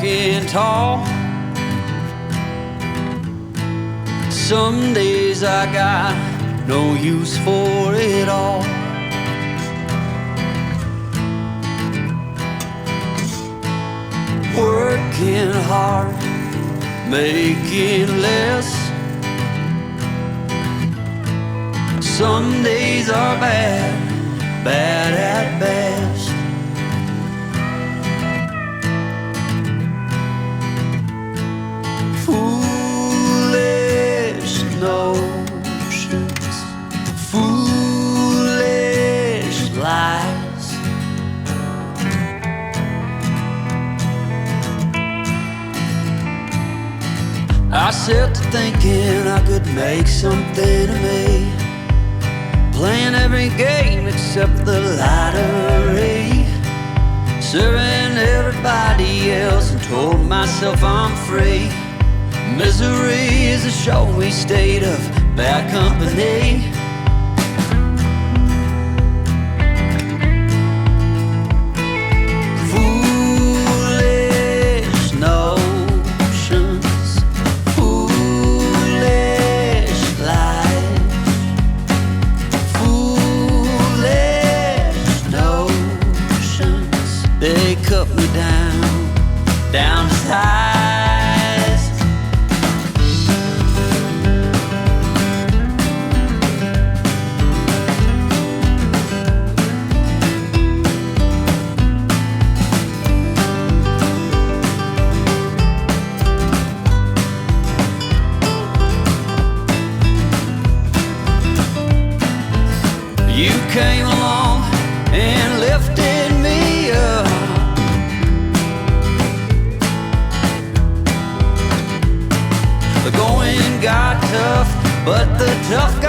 walking tall. Some days I got no use for it all. Working hard, making less. Some days are bad, bad at best. Foolish notions, foolish lies. I set to thinking I could make something of me, playing every game except the lottery, serving everybody else and told myself I'm free. Misery is a showy state of bad company. Foolish notions, foolish lies. Foolish notions, they cut me down to size. You came along and lifted me up. The going got tough, but the tough